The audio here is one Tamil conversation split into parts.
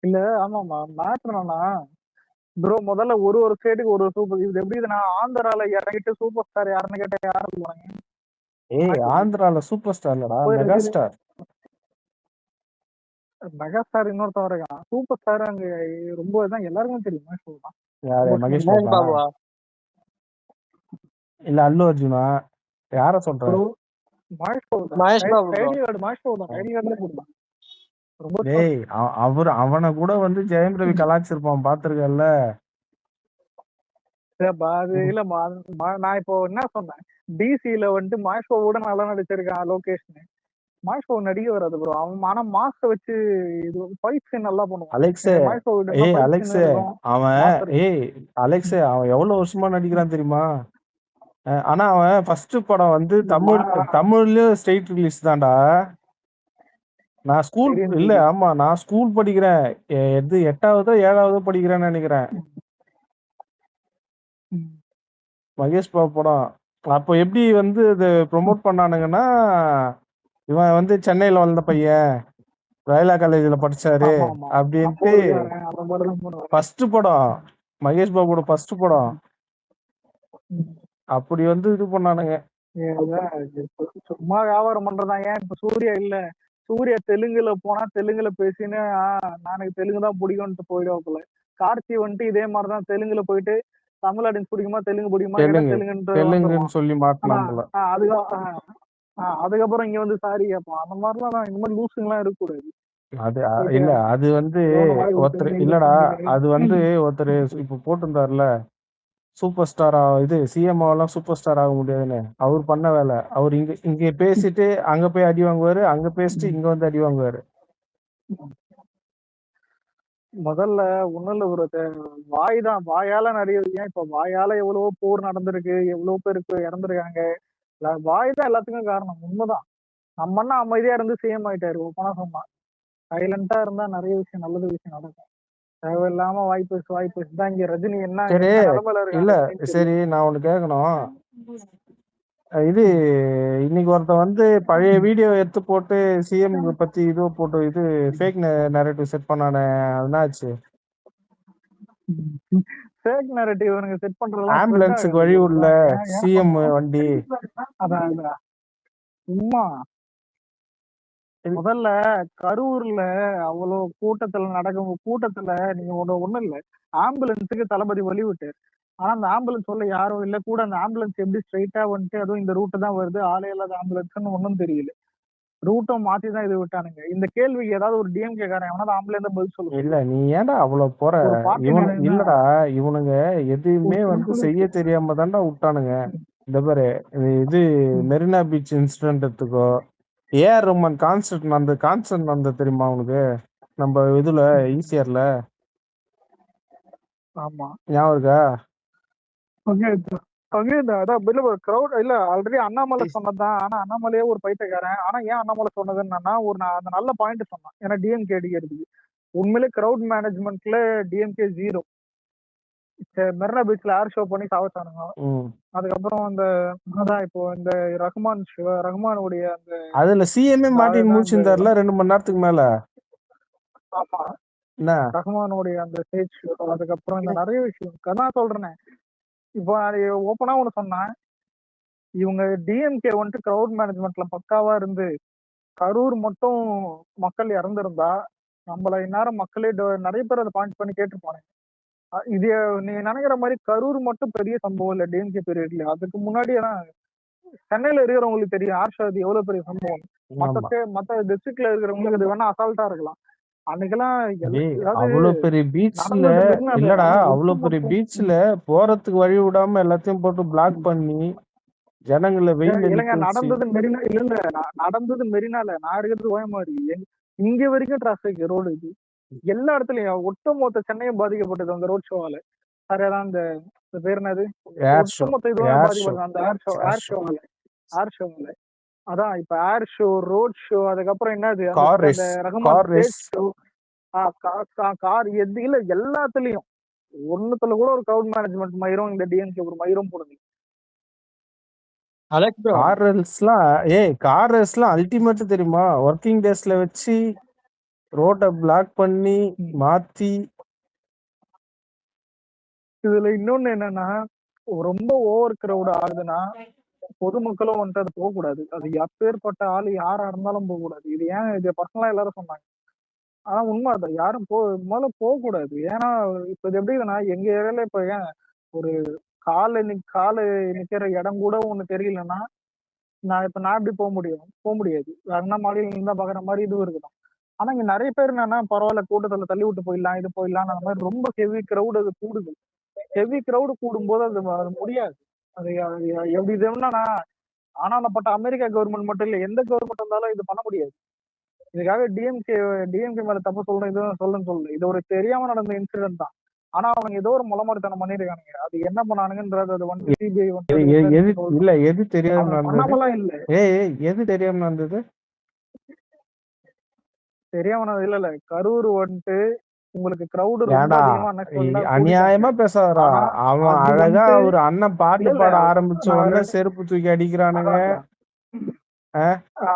இல்ல ஆமாமா மேட்ரு என்னன்னா ப்ரோ முதல்ல ஒரு ஸ்டேட்டுக்கு ஒரு சூப்பர் இது எப்படி இதுனா ஆந்திரால இறங்கிட்டு சூப்பர் ஸ்டார் யாருன்னு கேட்டா யாரு சொல்லுவாங்க ஏய் ஆந்திரால சூப்பர் ஸ்டார் இல்லடா மெகா ஸ்டார். மெகா ஸ்டார் இன்னொருத்தவன் இருக்கான் சூப்பர் ஸ்டார் அங்க ரொம்ப இதான் எல்லாருக்கும் தெரியும் மகேஷ் பாபு தான். யாரு மகேஷ் மகேஷ் பாபா பாபுவா? இல்ல அல்லு அர்ஜுனா யார சொல்ற? bro, மகேஷ் பாபு தான். Mahesh Babu bro. Title card Mahesh Babu தான். டைட்டில் கார்டுல போடுவான். ரொம்ப டேய் அவனை கூட வந்து ஜெயம் ரவி கலாச்சிருப்பான் பாத்துருக்கல. அது இல்லம்மா நான் இப்போ என்ன சொன்னேன் டிசில வந்துட்டு மகேஷ் பாபுவோட நல்லா நடிச்சிருக்கான் லோகேஷ்னு. மகேஷ் பாபு நடிக்க வராது ப்ரோ. அவன் ஆனா மாஸ்க வச்சு இது ஃபைட் சீன் நல்லா பண்ணுவான். அலெக்ஸ் மகேஷ் பாபு ஏய் அலெக்ஸ் அவன் எவ்வளவு வருஷமா நடிக்கிறான் தெரியுமா? ஆனா அவன் ஃபர்ஸ்ட் படம் வந்து தமிழ்லயும் ஸ்ட்ரெயிட் ரிலீஸ் தான்டா. நான் ஸ்கூல் படிக்கிறேன். எது 8ஆவதோ 7ஆவதோ படிக்கிறேன்னு நினைக்கிறேன். மகேஷ் பாபு படம் அப்போ எப்படி வந்து இது ப்ரொமோட் பண்ணானுங்கன்னா இவன் வந்து சென்னையில வளர்ந்த பையன் ரயிலா காலேஜ்ல படிச்சாரு அப்படின்ட்டு ஃபர்ஸ்ட் படம் மகேஷ் பாபுவோட ஃபர்ஸ்ட் படம் அப்படி வந்து இது பண்ணானுங்க. சும்மா வியாபாரம் பண்றதா. ஏன் இப்ப சூர்யா இல்ல சூர்யா தெலுங்குல போனா தெலுங்குல பேசின்னு எனக்கு தெலுங்கு தான் பிடிக்கும்ட்டு போயிடுவாப்புல. கார்த்தி வந்துட்டு இதே மாதிரிதான் தெலுங்குல போயிட்டு தமிழ் ஆடியன்ஸ் பிடிக்குமா தெலுங்கு பிடிக்குமா தெலுங்குன்னு சொல்லி மாட்டினாங்கல. அதுக்கப்புறம் இங்க வந்து சாரி கேட்பான். அந்த மாதிரிலாம் இந்த மாதிரி லூசுங்கெல்லாம் இருக்கக்கூடாது. அது இல்ல அது வந்து ஒருத்தர் இல்லடா அது வந்து ஒருத்தர் இப்ப போட்டிருந்தாருல சூப்பர் ஸ்டார் இது சிஎம் எல்லாம் சூப்பர் ஸ்டார் ஆக முடியாதுன்னு அவர் பண்ண வேலை. அவர் இங்க பேசிட்டு அங்க போய் அடி வாங்குவாரு, அங்க பேசிட்டு இங்க வந்து அடி வாங்குவாரு. முதல்ல ஒண்ணுல ஒரு வாய் தான். வாயால நிறைய ஏன் இப்ப வாயால எவ்வளவோ போர் நடந்திருக்கு, எவ்வளவு பேருக்கு இறந்துருக்காங்க. வாய் தான் எல்லாத்துக்கும் காரணம். உண்மைதான். நம்ம அண்ணா அமைதியா இருந்து சிஎம் ஆயிட்டாரு. ஓப்பனா சொன்னா சைலண்டா இருந்தா நிறைய விஷயம் நல்லது விஷயம் நடக்கும். தேவையில்லாம வாய்ப்பு தான். இங்க ரஜினி என்ன இல்ல சரி நான் ஒண்ணு கேட்கணும். இது இன்னைக்கு ஒருத்த வந்து பழைய வீடியோ எடுத்து போட்டு சிஎம் பத்தி இது போட்டு இது ஃபேக் நரேட்டிவ் செட் பண்ணானே என்னாச்சு? ஃபேக் நரேட்டிவ் இவனுங்க செட் பண்றதெல்லாம் ஆம்புலன்ஸுக்கு வழி உள்ள சிஎம் வண்டி. அதான் சும்மா முதல்ல கரூர்ல அவ்வளவு கூட்டத்துல நீங்க ஒண்ணும் இல்ல ஆம்புலன்ஸுக்கு தளபதி வழி விட்டாரு. ஆனா அந்த ஆம்புலன்ஸ் சொல்ல யாரும் இல்ல கூட. அந்த ஆம்புலன்ஸ் எப்படி ஸ்ட்ரைட்டா வந்துட்டு அதுவும் இந்த ரூட்டு தான் வருது, ஆளே இல்லாத ஆம்புலன்ஸ்ன்னு ஒன்னும் தெரியல. ரூட்டும் மாத்தி தான் இது விட்டானுங்க. இந்த கேள்விக்கு ஏதாவது ஒரு டிஎம்கே காரன் எவனாவது ஆம்புலன்ஸ் பதில் சொல்லுங்க. இல்ல நீ ஏன்டா அவ்வளவு போற? இல்லடா இவனுங்க எதுவுமே வந்து செய்ய தெரியாம தான்டா விட்டானுங்க. இந்த பாரு இது மெரினா பீச் இன்சிடென்ட் எடுத்துக்கோ. ஏஆர் ரஹ்மான் கான்சர்ட் நடந்த தெரியுமா உனக்கு? நம்ம இதுல ஈசிஆர்ல ஆமா ஞாபகம் இருக்கா? இல்ல ஆல்ரெடி அண்ணாமலை சொன்னதுதான். ஆனா அண்ணாமலையே ஒரு பைத்தியக்காரன். ஆனா ஏன் அண்ணாமலை சொன்னது என்னன்னா அந்த நல்ல பாயிண்ட் சொன்னான். ஏன்னா டிஎம்கே அடிக்கிறதுக்கு உண்மையிலே கிரௌட் மேனேஜ்மெண்ட்ல டிஎம்கே 0. மெரினா பீச்ல ஏர் ஷோ பண்ணி சாவச்சானுங்க. அதுக்கப்புறம் அதான் இப்போ இந்த ரஹ்மானுடைய அந்த அதுல சிஎம்ஏ மாட்டின் முடிச்சிருந்தாருல 2 மணி நேரத்துக்கு மேல. ஆமா ரஹ்மானுடைய அந்த ஸ்டேஜ் ஷோ. அதுக்கப்புறம் இந்த நிறைய விஷயம் நான் சொல்றேன். இப்போ ஓப்பனா ஒண்ணு சொன்னா இவங்க டிஎம்கே வந்துட்டு கிரௌட் மேனேஜ்மெண்ட்ல பக்காவா இருந்து கரூர் மட்டும் மக்கள் இறந்திருந்தா நம்மள இந்நேரம் மக்களே நிறைய பேர் அதை பாயிண்ட் பண்ணி கேட்டுருப்பாங்க. இது நீங்க நினைக்கிற மாதிரி கரூர் மட்டும் பெரிய சம்பவம் இல்ல டிஎம்கே பீரியட்ல. அதுக்கு முன்னாடி சென்னையில இருக்கிறவங்களுக்கு தெரியும் ஆர்ஷாதி எவ்வளவு பெரிய சம்பவம். மத்த டிஸ்ட்ரிக்ட்ல இருக்கிறவங்களுக்கு அது வேணா அசால்ட்டா இருக்கலாம். அன்னைக்கெல்லாம் அவ்வளவு பெரிய பீச்ல இல்லடா அவ்வளவு பெரிய பீச்ல போறதுக்கு வழி விடாம எல்லாத்தையும் போட்டு பிளாக் பண்ணி ஜனங்களை இல்லங்க நடந்தது மெரினா இல்ல நடந்தது மெரினால. நான் இருக்கிறது ஓயமாரி. இங்க வரைக்கும் டிராபிக் ரோடு இது எல்லா இடத்துலயும் ஒட்டுமொத்த சென்னையும் பாதிக்கப்பட்டது அந்த ரோட் ஷோவால. சரியாதான் அந்த பேர் என்னது ஒட்டுமொத்த இதுவும் பாதிக்கப்பட்டது அந்த ஏர் ஷோவால. அதான் இப்ப ஏர் ஷோ ரோட் ஷோ அதுக்கப்புறம் என்னது அந்த ரஹ்மான் ஸ்டேஜ் ஷோ கார் எது இல்ல எல்லாத்துலயும் ஒண்ணுத்துல கூட ஒரு கிரௌட் மேனேஜ்மெண்ட் மயிரும் இந்த டிஎம்கே ஒரு மயிரும் போடுது. கார் ரேஸ்லாம் அல்டிமேட் தெரியுமா? ஒர்க்கிங் டேஸ்ல வச்சு ரோட்ட பிளாக் பண்ணி மாத்தி. இதுல இன்னொன்னு என்னன்னா, ரொம்ப ஓவர் கிரவுட் ஆகுதுன்னா பொதுமக்களும் வந்துட்டு அது போகக்கூடாது. அது எப்பேற்பட்ட ஆளு யாரா இருந்தாலும் போகக்கூடாது. இது ஏன் இது பர்சனலா எல்லாரும் சொன்னாங்க. ஆனா உண்மை அது யாரும் முதல்ல போகக்கூடாது. ஏன்னா இப்ப இது எப்படின்னா எங்க ஏரியால இப்ப ஏன் ஒரு காலு நிக்கிற இடம் கூட ஒண்ணு தெரியலன்னா நான் எப்படி போக முடியும்? போக முடியாது. அண்ணா மாலையில இருந்தா பாக்குற மாதிரி இதுவும் இருக்குதான். ஆனா இங்க நிறைய பேர் என்னன்னா பரவாயில்ல கூட்டத்துல தள்ளி விட்டு போயிடலாம் இது போயிடலாம் அந்த மாதிரி ரொம்ப ஹெவி கிரௌட் அது கூடுது. ஹெவி கிரௌடு கூடும்போது அது முடியாது. அது எப்படி இது என்னன்னா ஆனானப்பட்ட அமெரிக்கா கவர்மெண்ட் மட்டும் இல்ல எந்த கவர்மெண்ட் இருந்தாலும் இது பண்ண முடியாது. இதுக்காக டிஎம்கே மேல தப்பு சொல்லணும் இதுவும் சொல்லல. இது ஒரு தெரியாம நடந்த இன்சிடென்ட் தான். ஆனா அவங்க ஏதோ ஒரு முளமாரித்தனம் பண்ணிருக்கானுங்க. அது என்ன பண்ணானுங்கன்றது அது வந்து சிபிஐ இல்ல எது தெரியாம பண்ணாமலாம் இல்ல. எது தெரியாம நடந்தது? தெரியாம இல்ல கரூர் வந்துட்டு உங்களுக்கு கிரௌடு அநியாயமா பேசாதடா. அவன் அழகா ஒரு அண்ணன் பாட்டு பாட ஆரம்பிச்ச உடனே செருப்பு தூக்கி அடிக்கிறானுங்க.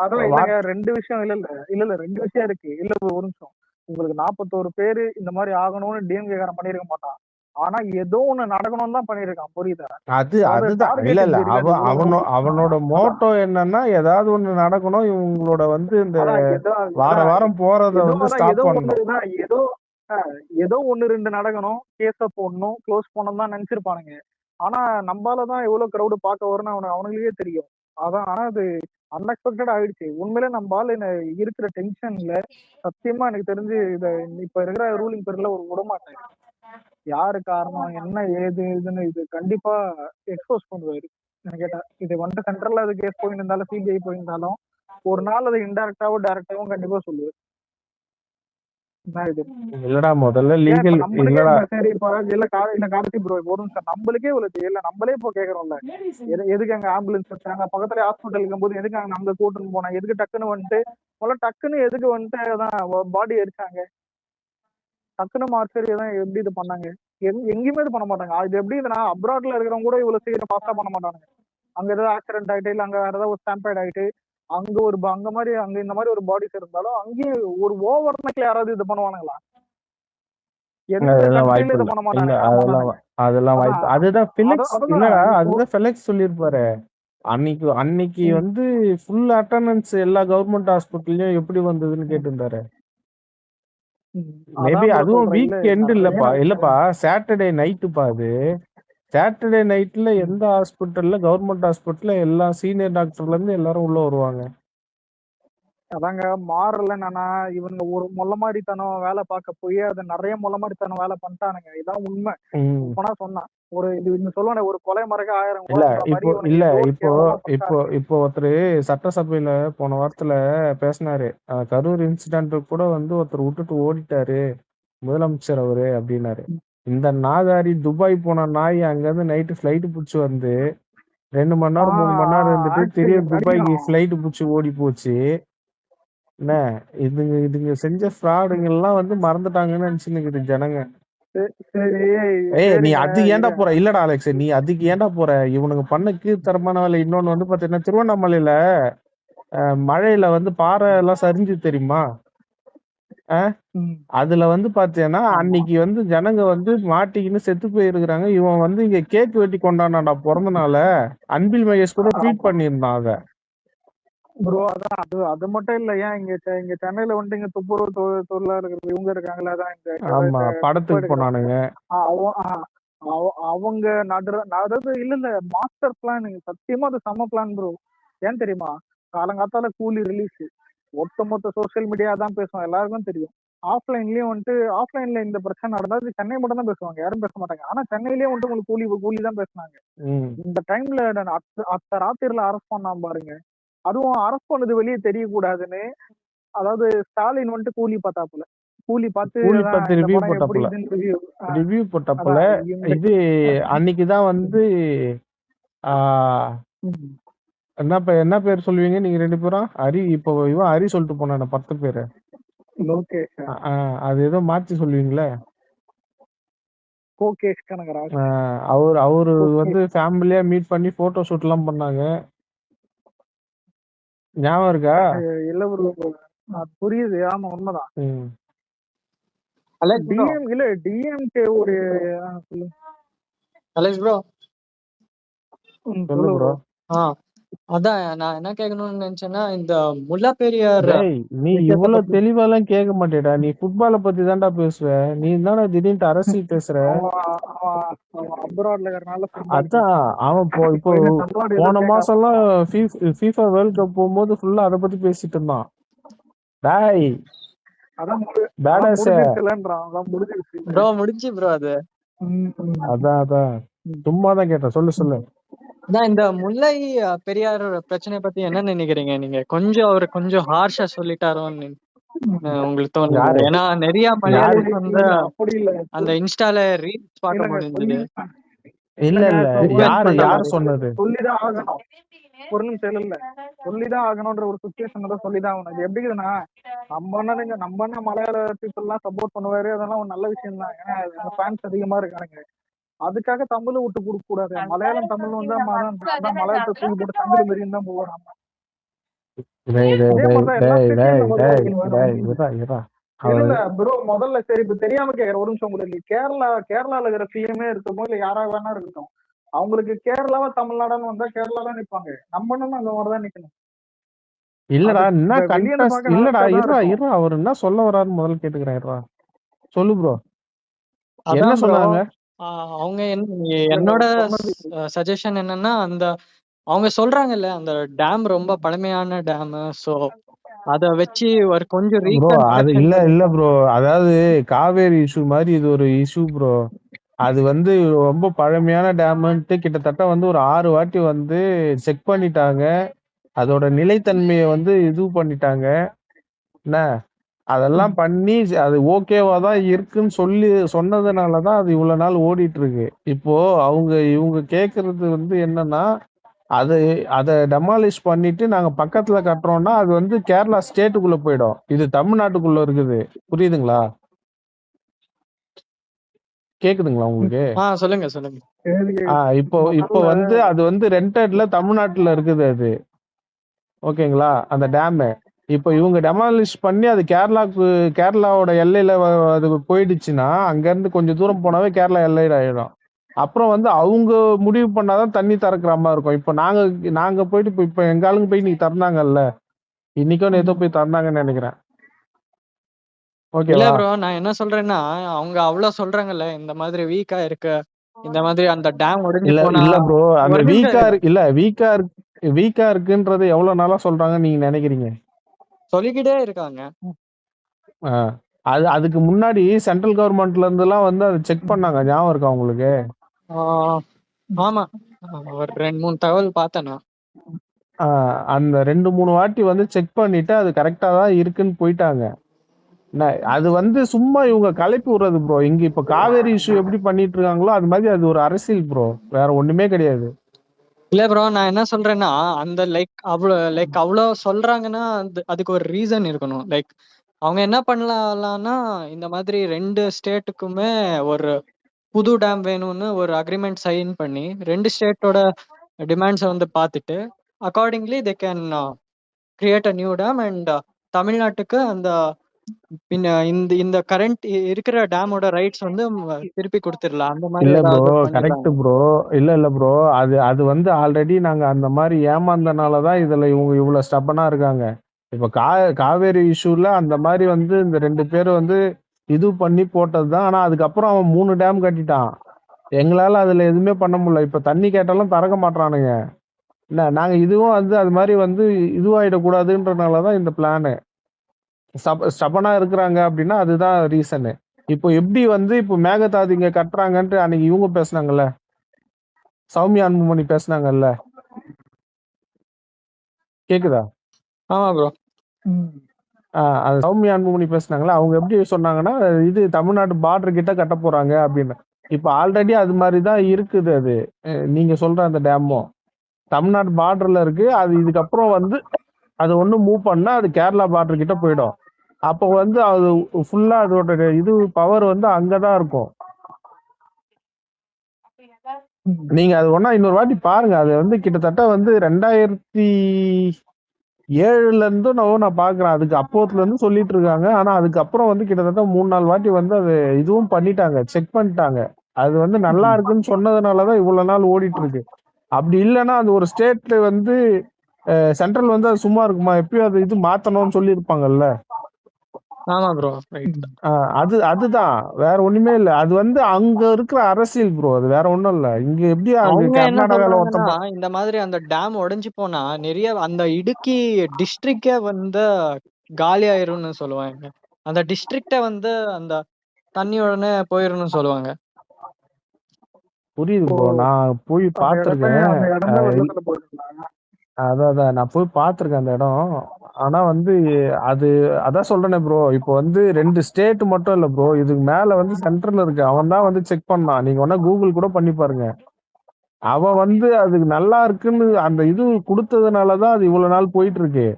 அதான் இல்லங்க 2 விஷயம் இல்ல 2 விஷயம் இருக்கு. இல்ல ஒரு நிமிஷம். உங்களுக்கு 41 பேரு இந்த மாதிரி ஆகணும்னு டிஎம்கே காரன் பண்ணிருக்க மாட்டான். ஆனா ஏதோ ஒண்ணு நடக்கணும்னு தான் பண்ணிருக்கான். புரியுதா? அதுதான் இல்ல அவனோட மோட்டோ என்னன்னா ஏதாவது ஒண்ணு நடக்கணும். இவங்களோட வந்து இந்த வாரம் போறத வந்து ஸ்டாப் பண்ணணும். ஏதோ 1-2 நடக்கணும். கேஸ போடணும். க்ளோஸ் பண்ணணும் தான் நினைச்சிருப்பானுங்க. ஆனா நம்மளாலதான் எவ்வளவு கிரௌடு பார்க்க வரும்னு அவனுங்களுக்கே தெரியும். அதான் ஆனா அது அன்எக்ஸ்பெக்டட் ஆயிடுச்சு. உண்மையிலே நம்ம ஆளு இருக்கிற டென்ஷன்ல சத்தியமா எனக்கு தெரிஞ்சு இத இப்ப இருக்கிற ரூலிங் பேர்ல ஒரு விடமாட்டேன். யாரு காரணம் என்ன ஏது இதுன்னு இது கண்டிப்பா எக்ஸ்போஸ் பண்ணுவாரு. எனக்கு கேட்டா இது வந்துட்டு சென்ட்ரல்ல அது கேஸ் போயிருந்தாலும் சிபிஐ போயிருந்தாலும் ஒரு நாள் அது இன்டைரக்டாவும் டைரக்டாவும் கண்டிப்பா சொல்லுவாரு. இல்லடா முதல்ல லீகல் இல்லடா. சரி இப்ப இல்ல கார்த்தி ப்ரோ ஒரு நிமிஷம் நம்மளுக்கே இவ்வளவு இல்ல நம்மளே இப்போ கேக்குறோம்ல எதுக்கு அங்க ஆம்புலன்ஸ் வச்சாங்க பக்கத்துல ஹாஸ்பிட்டல் இருக்கும் போது எதுக்கு அங்க நம்ம கூட்டுன்னு போனா எதுக்கு டக்குன்னு வந்துட்டு டக்குன்னு எதுக்கு வந்துட்டு அதான் பாடி எரிச்சாங்க டக்குன்னு மார்ச்சரி தான் எப்படி இது பண்ணாங்க எங்கேயுமே இது பண்ண மாட்டாங்க. இது எப்படி இதுனா அப்ராட்ல இருக்கிறவங்க கூட இவ்வளவு சீக்கிரம் பாஸ்டா பண்ண மாட்டாங்க. அங்க ஏதாவது ஆக்சிடென்ட் ஆயிட்டு இல்ல அங்க வேற ஏதாவது ஒரு ஸ்டாம்பேட் ஆயிட்டு அங்க இந்த மாதிரி ஒரு பாடிஸ் இருந்தாலும் அங்கேயும் ஒரு ஓவர் நைட்ல யாராவது இது பண்ணுவானுங்களா? சொல்லிருப்பாரு அன்னைக்கு வந்து ஃபுல் அட்டெண்டன்ஸ் எல்லா கவர்மெண்ட் ஹாஸ்பிட்டல்லயும் எப்படி வந்ததுன்னு கேட்டிருந்தாரு. மேபி அதுவும் வீக் எண்ட் இல்லப்பா சாட்டர்டே நைட்டுப்பா. அது சாட்டர்டே நைட்ல எந்த ஹாஸ்பிட்டல்ல கவர்மெண்ட் ஹாஸ்பிட்டல்ல எல்லா சீனியர் டாக்டர்ல இருந்து எல்லாரும் உள்ள வருவாங்க. அதாங்க மாறல என்னன்னா இவங்க ஒரு மொல்லமாரித்தனம் வேலை பார்க்க போய் அது நிறைய மொல்லமாரித்தனம் வேலை பண்ணிட்டானுங்க. இதான் உண்மை. இப்பனா சொன்னா ஒரு இது சொல்லுவானே ஒரு கொலை மறைக்க 1000 இப்போ ஒருத்தர் சட்டசபையில போன வாரத்துல பேசினாரு. கரூர் இன்சிடென்ட் கூட வந்து ஒருத்தர் விட்டுட்டு ஓடிட்டாரு முதலமைச்சர் அவரு அப்படின்னாரு. இந்த நாதாரி துபாய் போன நாய் அங்க இருந்து நைட்டு பிளைட் புடிச்சு வந்து 2 மணி நேரம் 3 மணி நேரம் இருந்துட்டு திடீர்னு துபாய்க்கு பிளைட் புடிச்சு ஓடி போச்சு. என்ன இதுங்க செஞ்ச ஃப்ராடுங்க எல்லாம் வந்து மறந்துட்டாங்கன்னு நினைச்சுன்னு ஜனங்க. நீ அது ஏன்டா போற? இல்லடா அலெக்ஸ் நீ அதுக்கு ஏன்டா போற? இவனுங்க பண்ண கீழ்த்தரமான வேலை. இன்னொன்னு வந்து பாத்தீங்கன்னா திருவண்ணாமலையில மழையில வந்து பாறை எல்லாம் சரிஞ்சு தெரியுமா? அதுல வந்து பாத்தீங்கன்னா அன்னைக்கு வந்து ஜனங்க வந்து மாட்டிக்கின்னு செத்து போயிருக்கிறாங்க. இவன் வந்து இங்க கேக் வெட்டி கொண்டாடான்டா பிறந்த நாள. அன்பில் மகேஷ் கூட ட்வீட் பண்ணியிருந்தான் அத. ப்ரோ அதான் அது மட்டும் இல்ல ஏன் இங்க சென்னையில வந்துட்டு இங்க துப்புரவு தொழிலாளர்கள் இவங்க இருக்காங்களா அதான் இந்த படத்துக்கு போனானுங்க அவங்க அதாவது இல்ல மாஸ்டர் பிளான் சத்தியமா அது செம்ம பிளான் ப்ரோ. ஏன் தெரியுமா? காலங்காத்தால கூலி ரிலீஸ் மொத்த சோசியல் மீடியா தான் பேசுவோம் எல்லாருக்கும் தெரியும். ஆஃப்லைன்லயும் வந்துட்டு ஆஃப்லைன்ல இந்த பிரச்சனை நடந்தா சென்னை மட்டும் தான் பேசுவாங்க யாரும் பேச மாட்டாங்க. ஆனா சென்னையிலேயே வந்துட்டு உங்களுக்கு கூலி தான் பேசினாங்க. இந்த டைம்ல அத்த ராத்திரில அரெஸ்ட் பண்ணாம பாருங்க. அதுவும் அரெஸ்ட் பண்ணது வெளியே தெரியக்கூடாதுன்னு அதாவது ஸ்டாலின் வந்துட்டு கூலி பார்த்தாப்புல கூலி பார்த்து ரிவ்யூ போட்டப்பல இது அன்னைக்குதான் வந்து என்ன பேர் சொல்லுவீங்க நீங்க 2 பேரும்? ஹரி இப்போ இவன் ஹரி சொல்லிட்டு போன 10 பேரு அது ஏதோ மாத்தி சொல்லுவீங்களே. அவரு வந்து ஃபேமிலியா மீட் பண்ணி போட்டோ ஷூட் எல்லாம் பண்ணாங்க. ஞாபகம் இருக்கா? இல்ல ப்ரோ புரியுது. ஆமா உண்மைதான். அலெக்ஸ் ப்ரோ இல்ல டிஎம்கே ஒரு சொல்லுங்க. அலெக்ஸ் ப்ரோ சொல்லு ப்ரோ. அதான் நான் என்ன கேட்கணும்னு நினைச்சேன்னா, இந்த முல்லா பெரியார் டேய் நீ விஷயத்த இவ்வளவு பத்தி. தெளிவாலாம் கேட்க மாட்டேடா. நீ ஃபுட்பாலை பத்தி தான்டா பேசுவ. நீ தானே திடீர்னு அரசியல் பேசுற. அப்ராட்ல இருக்கறனால அதான் அவன் இப்போ போன மாசம்லாம் FIFA வேர்ல்ட் கப் போகும்போது ஃபுல்லா அதை பத்தி பேசிட்டு இருந்தான். டாய் அதான் பேடாஸ். முடிஞ்சிருச்சுலன்றான். அதான் முடிஞ்சிருச்சு ப்ரோ முடிஞ்சு ப்ரோ அது. அதான் சும்மா தான் கேட்டேன். சொல்லு. அதான் இந்த முல்லை பெரியார் பிரச்சனை பத்தி என்ன நினைக்கிறீங்க நீங்க? அவர் கொஞ்சம் ஹார்ஷா சொல்லிட்டாரோன்னு உங்களுக்கு தோணுது? யாரு? ஏன்னா நிறைய மலையாளிஸ் வந்து அந்த இன்ஸ்டால ரீல்ஸ் பார்க்க முடிஞ்சது. இல்ல யாரு சொன்னது? சொல்லிதான் ஆகணும். ஒரு நிமிஷம் இல்ல சொல்லிதான் ஆகணும்ன்ற ஒரு சுச்சுவேஷன் தான் சொல்லிதான் ஆகணும். இது எப்படின்னா நம்ம என்ன மலையாள பீப்புள் எல்லாம் சப்போர்ட் பண்ணுவாரு. அதெல்லாம் ஒரு நல்ல விஷயம் தான். ஏன்னா ஃபேன்ஸ் அதிகமா இருக்கானுங்க. அதுக்காக தமிழை விட்டு கொடுக்க கூடாது. மலையாளம் தமிழ் வந்து மலையாளத்தை தூக்கி போட்டு தமிழ் மாரியும் தான் போவாங்க. ப்ரோ முதல்ல சரி இப்ப தெரியாம கேக்குற ஒரு நிமிஷம். உங்களுக்கு கேரளால இருக்கிற சிஎம்ஏ இருக்கட்டும் இல்ல யாரா வேணா இருக்கட்டும், அவங்களுக்கு கேரளாவா தமிழ்நாடுன்னு வந்தா கேரளா தான் நிப்பாங்க. நம்ம அந்த மாதிரிதான் நிக்கணும். இல்லடா இல்லடா அவர் என்ன சொல்ல வர்றாருன்னு முதல்ல கேட்டுக்கிறேன். சொல்லு ப்ரோ. என்ன சொன்னாங்க? அவங்க என்னோட சஜஷன் என்னன்னா, அந்த அவங்க சொல்றாங்கல்ல அந்த டேம் ரொம்ப பழமையான டேம். சோ அத வச்சு ஒரு கொஞ்சம் ப்ரோ அது இல்ல ப்ரோ. அதாவது காவேரி இஷ்யூ மாதிரி இது ஒரு இஷ்யூ ப்ரோ. அது வந்து ரொம்ப பழமையான டேம்ன்ட்டு கிட்டத்தட்ட வந்து ஒரு 6 வாட்டி வந்து செக் பண்ணிட்டாங்க. அதோட நிலைத்தன்மையை வந்து இது பண்ணிட்டாங்க. என்ன அதெல்லாம் பண்ணி அது ஓகேவா தான் இருக்குன்னு சொன்னதுனாலதான் அது இவ்வளவு நாள் ஓடிட்டு இருக்கு. இப்போ இவங்க கேக்குறது வந்து என்னன்னா, அதை டெமாலிஷ் பண்ணிட்டு நாங்க பக்கத்துல கட்டுறோம்னா அது வந்து கேரளா ஸ்டேட்டுக்குள்ள போயிடும். இது தமிழ்நாட்டுக்குள்ள இருக்குது. புரியுதுங்களா? கேக்குதுங்களா உங்களுக்கு? சொல்லுங்க. இப்போ வந்து அது வந்து ரெண்டட்ல தமிழ்நாட்டுல இருக்குது அது. ஓகேங்களா? அந்த டேம் இப்போ இவங்க டெமாலிஷ் பண்ணி அது கேரளாவோட எல்லையில அது போயிடுச்சுன்னா அங்க இருந்து கொஞ்சம் தூரம் போனாவே கேரளா எல்லையில ஆயிடும். அப்புறம் வந்து அவங்க முடிவு பண்ணாதான் தண்ணி திறக்கிற மாதிரி இருக்கும். இப்போ நாங்க போயிட்டு இப்போ எங்க ஆளுங்க போய் நீங்க திறந்தாங்கல்ல, இன்னைக்கும் நேத்தோ போய் திறந்தாங்கன்னு நினைக்கிறேன். இல்ல ப்ரோ நான் என்ன சொல்றேன்னா, அவங்க அவ்வளவு சொல்றாங்கல்ல இந்த மாதிரி வீக்கா இருக்கு, இந்த மாதிரி அந்த டேம் உடைஞ்சு போனா. இல்ல ப்ரோ அந்த வீக்கா இருக்குன்றது எவ்வளவு நாளா சொல்றாங்க நீங்க நினைக்கிறீங்க? சொல்லிக்கிட்டே இருக்காங்க. அதுக்கு முன்னாடி சென்ட்ரல் கவர்மெண்ட்ல இருந்து எல்லாம் வந்து அதை செக் பண்ணாங்க. ஞாபகம் இருக்கா உங்களுக்கு? ஆமா ஒரு 2-3 தகவல் பார்த்தேன். அந்த 2-3 வாட்டி வந்து செக் பண்ணிட்டு அது கரெக்டா தான் இருக்குன்னு போயிட்டாங்க. அது வந்து சும்மா இவங்க கலப்பி விடுறது ப்ரோ. இங்க இப்ப காவேரி இஷ்யூ எப்படி பண்ணிட்டு இருக்காங்களோ அது மாதிரி அது ஒரு அரசியல் ப்ரோ, வேற ஒண்ணுமே கிடையாது. இல்ல ப்ரோ நான் என்ன சொல்றேன்னா, அந்த அவ்வளவு சொல்றாங்கன்னா அதுக்கு ஒரு ரீசன் இருக்கணும். அவங்க என்ன பண்ணலாம்னா, இந்த மாதிரி 2 ஸ்டேட்டுக்குமே ஒரு புது டேம் வேணும்னு ஒரு அக்ரிமெண்ட் சைன் பண்ணி 2 ஸ்டேட்டோட டிமாண்ட்ஸை வந்து பார்த்துட்டு accordingly they can create a new dam. And தமிழ்நாட்டுக்கு அந்த இந்த கரண்ட் இருக்கிற டேமோட ரைட்ஸ் வந்து திருப்பி கொடுத்துடலாம். அந்த மாதிரி இல்ல ப்ரோ கரெக்ட் ப்ரோ. இல்ல ப்ரோ அது வந்து ஆல்ரெடி நாங்க அந்த மாதிரி ஏமாந்தனாலதான் இதுல இவங்க இவ்வளவு ஸ்டப்பனா இருக்காங்க. இப்ப காவேரி இஷ்யூல அந்த மாதிரி வந்து இந்த 2 பேரும் வந்து இது பண்ணி போட்டதுதான். ஆனா அதுக்கப்புறம் அவன் 3 டேம் கட்டிட்டான். எங்களால அதுல எதுவுமே பண்ண முடியல. இப்ப தண்ணி கேட்டாலும் திறக்க மாட்டானுங்க. என்ன நாங்க இதுவும் வந்து அது மாதிரி வந்து இதுவாயிடக்கூடாதுன்றனாலதான் இந்த பிளானு. ஸ்டபனா இருக்கிறாங்க அப்படின்னா அதுதான் ரீசனு. இப்போ எப்படி வந்து இப்போ மேகதாது இங்க கட்டுறாங்கன்ட்டு அன்னைக்கு இவங்க பேசுனாங்கல்ல, சௌமியா அன்புமணி பேசுனாங்கல்ல, கேக்குதா? ஆமா ப்ரோ. அது சௌமியா அன்புமணி பேசுனாங்கல்ல, அவங்க எப்படி சொன்னாங்கன்னா இது தமிழ்நாட்டு பார்டர் கிட்ட கட்ட போறாங்க அப்படின்னு. இப்ப ஆல்ரெடி அது மாதிரிதான் இருக்குது. அது நீங்க சொல்ற அந்த டேமும் தமிழ்நாடு பார்டர்ல இருக்கு. அது இதுக்கப்புறம் வந்து அது ஒண்ணு மூவ் பண்ணா அது கேரளா பார்டர் கிட்ட போயிடும். அப்போ வந்து அது ஃபுல்லா அதோட இது பவர் வந்து அங்கதான் இருக்கும். நீங்க அது ஒண்ணா இன்னொரு வாட்டி பாருங்க. அது வந்து கிட்டத்தட்ட வந்து 2000 7ல இருந்து நான் பாக்குறேன். அதுக்கு அப்போத்துல இருந்து சொல்லிட்டு இருக்காங்க. ஆனா அதுக்கப்புறம் வந்து கிட்டத்தட்ட 3-4 வாட்டி வந்து அது இதுவும் பண்ணிட்டாங்க. செக் பண்ணிட்டாங்க. அது வந்து நல்லா இருக்குன்னு சொன்னதுனாலதான் இவ்வளவு நாள் ஓடிட்டு இருக்கு. அப்படி இல்லைன்னா அது ஒரு ஸ்டேட்ல வந்து சென்ட்ரல் வந்து அது சும்மா இருக்குமா? எப்பயும் அது இது மாத்தணும்னு சொல்லி இருப்பாங்கல்ல. ஆமா ப்ரோ, ரைட். அதுதான் வேற ஒண்ணுமே இல்ல. அது வந்து அங்க இருக்கிற அரசியல் ப்ரோ. அது வேற ஒண்ணும் இல்ல. இங்க எப்படி அங்க அவங்க என்ன கர்நாடகால சொல்றாங்கன்னா, இந்த மாதிரி அந்த டேம் உடைஞ்சு போனா நிறைய அந்த இடுக்கி டிஸ்ட்ரிக்டே வந்து காலி ஆயிரும்னு சொல்லுவாங்க. அந்த டிஸ்ட்ரிக்டே வந்து அந்த தண்ணி உடனே போயிரும்னு சொல்லுவாங்க. புரியுது ப்ரோ. நான் போய் பார்த்திருக்கேன். அதான் நான் போய் பார்த்திருக்கேன் அந்த இடம். ஆனா வந்து அதான் சொல்றேனே ப்ரோ. இப்போ வந்து 2 ஸ்டேட் மட்டும் இல்ல ப்ரோ. இதுக்கு மேல வந்து சென்ட்ரல் இருக்கு. அவன் தான் வந்து செக் பண்ணான். நீங்க வேணா கூகுள் கூட பண்ணி பாருங்க. அவன் வந்து அதுக்கு நல்லா இருக்குன்னு அந்த இது கொடுத்ததுனாலதான் அது இவ்வளவு நாள் போயிட்டு இருக்கு.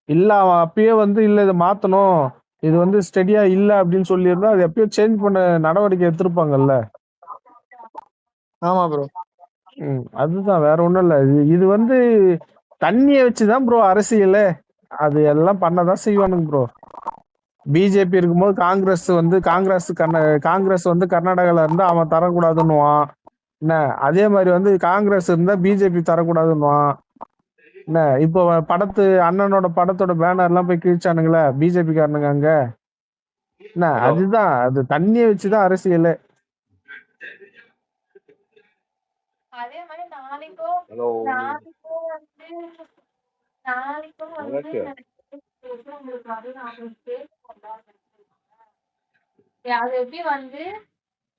இல்ல அவன் அப்பயே வந்து இல்ல இதை மாத்தணும், இது வந்து ஸ்டெடியா இல்ல அப்படின்னு சொல்லியிருந்தா அது எப்பயோ சேஞ்ச் பண்ண நடவடிக்கை எடுத்திருப்பாங்கல்ல. ஆமா ப்ரோ. அதுதான் வேற ஒண்ணும் இல்ல. இது வந்து தண்ணியை வச்சுதான் ப்ரோ அரசியல். அது எல்லாம் பண்ணதான் செய்வானுங்க ப்ரோ. பிஜேபி இருக்கும்போது காங்கிரஸ் வந்து கர்நாடகால இருந்தா அவன் தரக்கூடாதுன்னுவான். என்ன அதே மாதிரி வந்து காங்கிரஸ் இருந்தா பிஜேபி தரக்கூடாதுன்னுவான். என்ன இப்போ அண்ணனோட படத்தோட பேனர் எல்லாம் போய் கிழிச்சானுங்களே பிஜேபி காரனுங்க அங்க. என்ன அதுதான் அது தண்ணியை வச்சுதான் அரசியல். அதே மாதிரி நாளைக்கும் அது எப்படி வந்து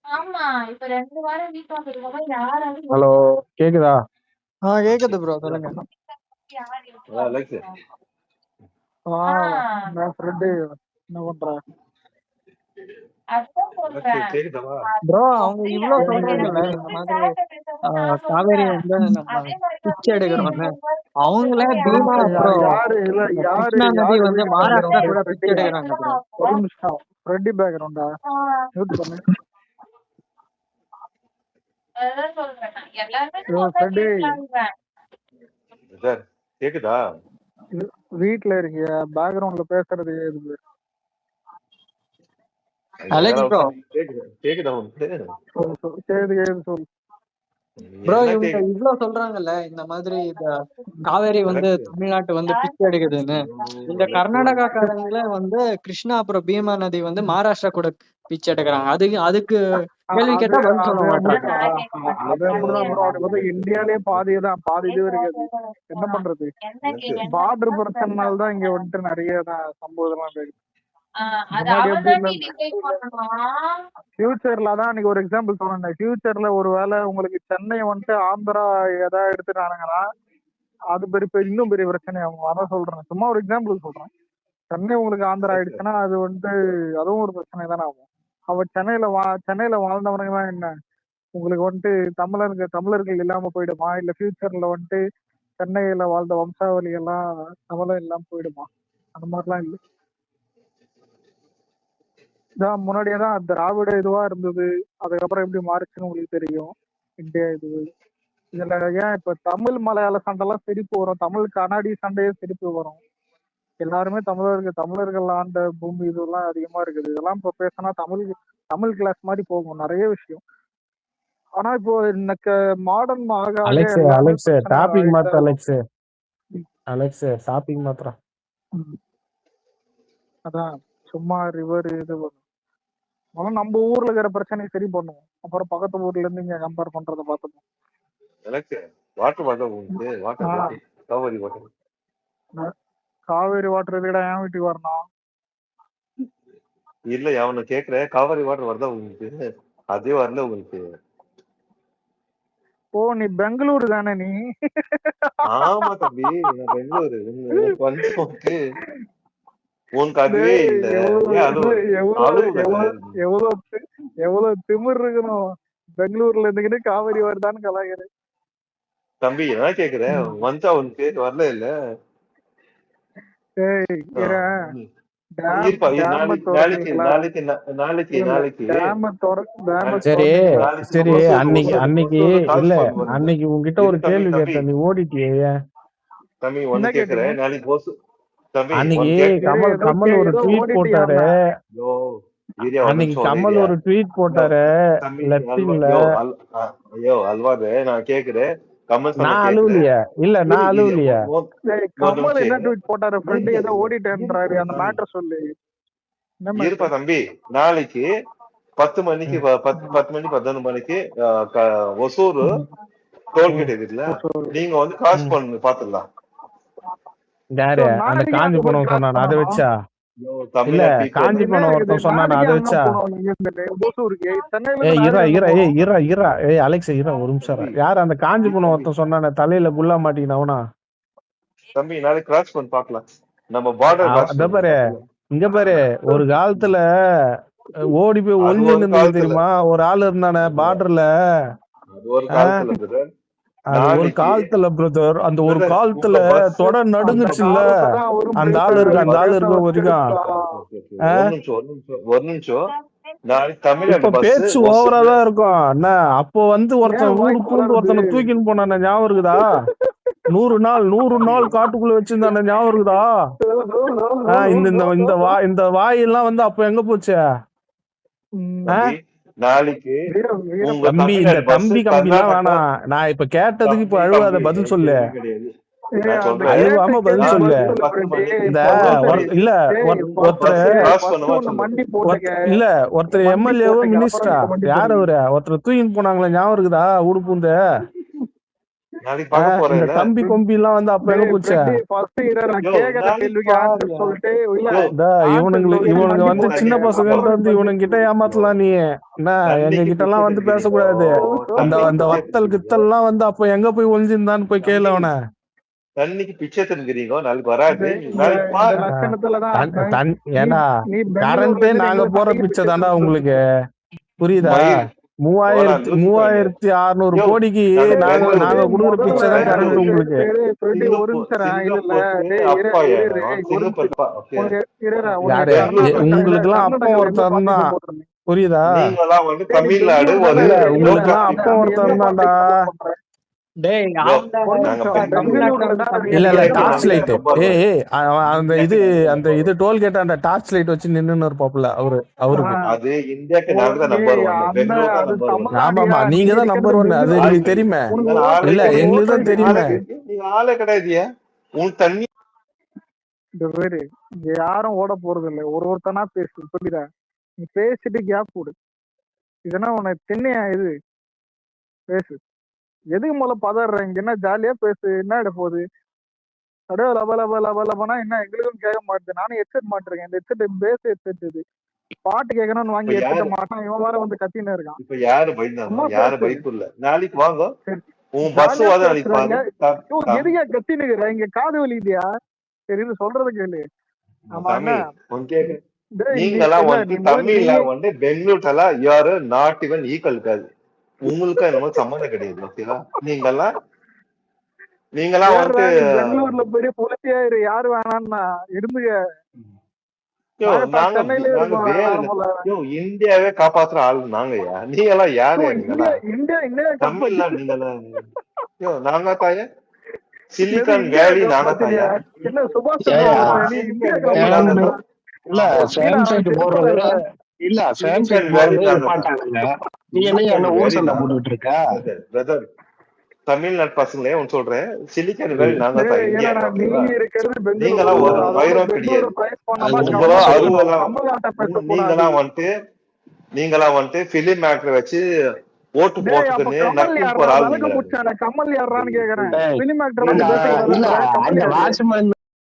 ஆமா இப்ப 2 வாரம் வீக் வந்துருக்கோம். யாராவது ஹலோ கேக்குதா? கேக்குது ப்ரோ, சொல்லுங்க. என்ன பண்ற ப்ரோ? அவங்க இவ்வளவு சொல்றாங்கல்ல இந்த மாதிரி காவேரி வந்து நம்ம பிச்சை எடுக்கிறோம்னு. அவங்களே பீமா அப்புறம் கிருஷ்ணா நதி வந்து மகாராஷ்டிரா கூட பிச்சை எடுக்கிறாங்க ப்ரோ. ஒரு நிமிஷம் ஃப்ரெண்டி பேக்ரவுண்டா மியூட் பண்ணு. கேக்குதா? வீட்ல இருக்கியா? பேக்ரவுண்ட்ல பேசுறது எதுக்கு? அலெக்ஸ் ப்ரோ, கேக்குதா உங்களுக்கு? கேக்குது சொல்லு ப்ரோ. இவங்க இவ்வளவு சொல்றாங்கல்ல இந்த மாதிரி இந்த காவேரி வந்து தமிழ்நாட்டு வந்து பிச்சை எடுக்குதுன்னு. இந்த கர்நாடகாக்காரங்களே வந்து கிருஷ்ணா அப்புறம் பீமா நதி வந்து மகாராஷ்டிரா கூட பிச்சை எடுக்கிறாங்க. அதுக்கு கேள்வி கேட்டா பதில் சொல்ல மாட்டாங்க. அது அப்படிதான் ப்ரோ. அப்படி பார்த்தா இந்தியாலே பாதி இது இருக்காது. என்ன பண்றது? பார்டர் பிரச்சனைனால்தான் இங்க வந்துட்டு நிறைய சம்பவம் இருக்கு. ஃபியூச்சர்ல தான் அன்னைக்கு ஒரு எக்ஸாம்பிள் சொன்னேன். ஃபியூச்சர்ல ஒருவேளை உங்களுக்கு சென்னை வந்துட்டு ஆந்திரா ஏதாவது எடுத்துட்டானுங்கன்னா அது இன்னும் பெரிய பிரச்சனை ஆகும். அதான் சொல்றேன், சும்மா ஒரு எக்ஸாம்பிள் சொல்றேன். சென்னை உங்களுக்கு ஆந்திரா ஆயிடுச்சுன்னா அது வந்துட்டு அதுவும் ஒரு பிரச்சனை தானே ஆகும். அவ சென்னையில வாழ்ந்தவனுங்க தான் என்ன உங்களுக்கு வந்துட்டு தமிழர்கள் இல்லாம போயிடுமா? இல்ல ஃபியூச்சர்ல வந்துட்டு சென்னையில வாழ்ந்த வம்சாவளி எல்லாம் தமிழம் இல்லாம போயிடுமா? அந்த மாதிரிலாம் இல்லை. இதான் முன்னாடியேதான் திராவிட இதுவா இருந்தது. அதுக்கப்புறம் எப்படி மாறிச்சுன்னு உங்களுக்கு தெரியும். இந்தியா இதுல ஏன் இப்ப தமிழ் மலையாள சண்டைலாம் சிரிப்பு வரும், தமிழ் கன்னடி சண்டையே சிரிப்பு வரும். எல்லாருமே தமிழர்கள் ஆண்ட பூமி இதெல்லாம் அதிகமா இருக்குது. இதெல்லாம் இப்ப பேசினா தமிழ் கிளாஸ் மாதிரி போகும் நிறைய விஷயம். ஆனா இப்போ எனக்கு மாடர்ன் அலெக்ஸ் டாபிக் மாத்த. அலெக்ஸ் டாபிக் மாத்திரா. அதான் சும்மா ரிவர் இது வரும். நம்ம ஊர்ல இருக்கிற பிரச்சனையை சரி பண்ணுவோம். அப்புறம் பக்கத்து ஊர்ல இருந்து இங்க கம்பேர் பண்றதை பார்த்துப்போம். காவேரி வாட்டர் இதுடா என் வீட்டுக்கு வரணும். இல்ல அவனை கேக்குற காவேரி வாட்டர் வருதா உங்களுக்கு? அதே வரல உங்களுக்கு. ஓ நீ பெங்களூரு தானே நீ? ஆமா தம்பி, நான் பெங்களூரு. உனக்கு அதுவே இல்ல. எவ்வளவு திமிர் இருக்கணும் பெங்களூர்ல இருந்துக்கிட்டு காவேரி வருதான்னு கலாய்க்கிறேன். தம்பி என்ன கேக்குறேன், வந்தா உனக்கு வரல இல்ல? சரி அன்னைக்கு உங்ககிட்ட ஒரு கேள்வி கேட்டேன், நீ ஓடிட்டியே. தம்பி ஒண்ணு கேக்குறேன், நாளைக்கு தம்பி அன்னைக்கு உனக்கு கமல் ஒரு ட்வீட் போட்டாரு. யோ வீடியோ ஒரு அன்னைக்கு நிமிஷம் கமல் ஒரே ஒரு ட்வீட் போட்டாரு தம்பி லெஃப்டிங்ல. ஐயோ அல்வாரு நான் கேக்குறேன் கமல் சொன்ன நான் கேக்குறேன் அழுவலையா? இல்ல நான் அழுவலையா? கமல் என்ன ட்வீட் போட்டாரு? ஃப்ரெண்ட் ஏதோ ஓடிட்டேன்றாரு, அந்த மேட்டர் சொல்லு. இருப்பா தம்பி, நாளைக்கு 10 மணிக்கு 10 மணி 11 மணிக்கு ஒசூர் டோல்கேட் இருக்குல்ல, நீங்க வந்து காசு பண்ணு பாத்துடலாம். யாரு அந்த காஞ்சி பணம் சொன்னான் அதை வச்சா? இல்ல காஞ்சி பணம் ஒருத்தன் சொன்னான் அதை வச்சா? அலெக்ஸ் இரா ஒரு நிமிஷம். யாரு அந்த காஞ்சி பணம் ஒருத்தன் சொன்னான தலையில குல்லா மாட்டிக்கினவனா? தம்பி நாளைக்கு கிராஸ் பண்ணி பாக்கலாம். நம்ம பார்டர் பாரு இங்க பாரு, ஒரு காலத்துல ஓடி போய் ஒளிஞ்சு நின்று தெரியுமா ஒரு ஆள் இருந்தானே பார்டர்ல. ஒரு காலத்துல பிரதர், அந்த ஒரு காலத்துல தொட நடுங்குச்சு இல்ல, அந்த ஆள் இருக்கு, அந்த ஆள் இருக்க வரைக்கும். ஒரு நிமிஷம் இப்ப பேச்சு ஓவரா தான் இருக்கும் என்ன? அப்போ வந்து ஒருத்தன் ஊடு பூண்டு ஒருத்தனை தூக்கின்னு போனான ஞாபகம் இருக்குதா? 100 நாள் காட்டுக்குள்ள வச்சிருந்தான ஞாபகம் இருக்குதா? இந்த வாயெல்லாம் வந்து அப்ப எங்க போச்சு? நாளைக்கு தம்பி இந்த தம்பி கம்பிலாம் வேணாம். நான் இப்ப கேட்டதுக்கு இப்ப அழுவாத, பதில் சொல்லு. அழுவாம பதில் சொல்லு. இந்த இல்ல ஒருத்தர் எம்எல்ஏவோ மினிஸ்டரா யாரு அவரு ஒருத்தர் தூக்கின்னு போனாங்களே ஞாபகம் இருக்குதா ஊடு பூந்து? இந்த தம்பி கொம்பி எல்லாம் வந்து அப்ப எங்க போச்சு? இவனுங்க வந்து சின்ன பசங்க வந்து இவனுங்க கிட்ட ஏமாத்தலாம். நீ என்ன எங்க கிட்ட எல்லாம் வந்து பேசக்கூடாது. அந்த வத்தல் கித்தல் எல்லாம் வந்து அப்ப எங்க போய் ஒளிஞ்சிருந்தான்னு போய் கேளு அவன. தண்ணிக்கு பிச்சை தந்துக்கிறீங்க, நாளைக்கு வராது. ஏன்னா கரண்டே நாங்க போற பிச்சை தாண்டா உங்களுக்கு, புரியுதா? 3600 கோடிக்கு நாங்க குடுக்குற பிச்சை தான் கரண்ட் உங்களுக்கு. உங்களுக்கு எல்லாம் அப்பா ஒருத்தர் தான், புரியுதா? தமிழ்நாடு உங்களுக்கு எல்லாம் அப்பா ஒருத்தர் தான்டா. இல்ல டார்ச் லைட் அந்த இது டோல்கேட் அந்த டார்ச் லைட் வச்சு நின்னு இருப்பாப்ல அவருக்கு. அது இந்தியாக்கு நாங்க தான் நம்பர் 1. ஆமாமா நீங்க தான் நம்பர் 1, அது எங்களுக்கு தெரியுமே. இல்ல எங்களுக்கு தான் தெரியுமே. நீங்க ஆளே கிடையாதுயா. உன் தண்ணி இங்க யாரும் ஓட போறது இல்ல, ஒருத்தனா பேசு, புரியுதா? நீ பேசிட்டு கேப் போடு. இதெல்லாம் உனக்கு தென்னையா? இது பேசு, எதுக்கு முதல்ல பதற? இங்க என்ன ஜாலியா பேசு, என்ன இட போகுது? அப்படியே லபனா என்ன எங்களுக்கும் கேட்க மாட்டேது. நானும் ஹெட்செட் மாட்டிருக்கேன், இந்த ஹெட்செட் பேச ஹெட்செட் இது. பாட்டு கேட்கணும்னு வாங்கி எடுத்துக்க மாட்டான், இவன் வேற வந்து கத்தின்னு இருக்கான். இப்ப யாரு பயந்தாங்க? யாரு பயப்புல? நாளைக்கு வாங்க, உன் பஸ் வாத நாளைக்கு வாங்க. எதுக்கா கத்தினுக்குற? இங்க காது வலி இல்லையா? சரி இது சொல்றது கேளு. ஆமா நீங்கெல்லாம் வந்து தமிழ்ல வந்து பெங்களூர்ல யாரு நாட் ஈவன் ஈக்குவல் இருக்காது. உங்களுக்கு என்னமோ சம்மந்தம் கிடையாது. ஓகேவா? நீங்கெல்லாம் வந்து பெங்களூர்ல பெரிய புலத்தியா யாரு வேணாம்னா இருந்துங்க. இந்தியாவே காப்பாத்துற ஆளு நாங்கயா. நீ எல்லாம் யாரு? தமிழ்ல நீங்கெல்லாம் நாங்க தாயா, சிலிகான் வேலி நாங்க தாயா. என்ன சுபாஷ் இல்ல சாம்சங் போடுறது இல்ல சாம்சங் மாட்டானுங்க. நீ என்ன ஊர் சண்டை போட்டுட்டு இருக்க? பிரதர் தமிழ்நாட்டு பசங்களே ஒன்னு சொல்றேன், சிலிகான் வேலி நாங்க தான். நீங்கெல்லாம் ஒரு வைரம் கிடையாது. நீங்கெல்லாம் வந்துட்டு பிலிம் ஆக்டர் வச்சு ஓட்டு போட்டுன்னு கமல் யாரான்னு கேக்குறேன். Film actor watchman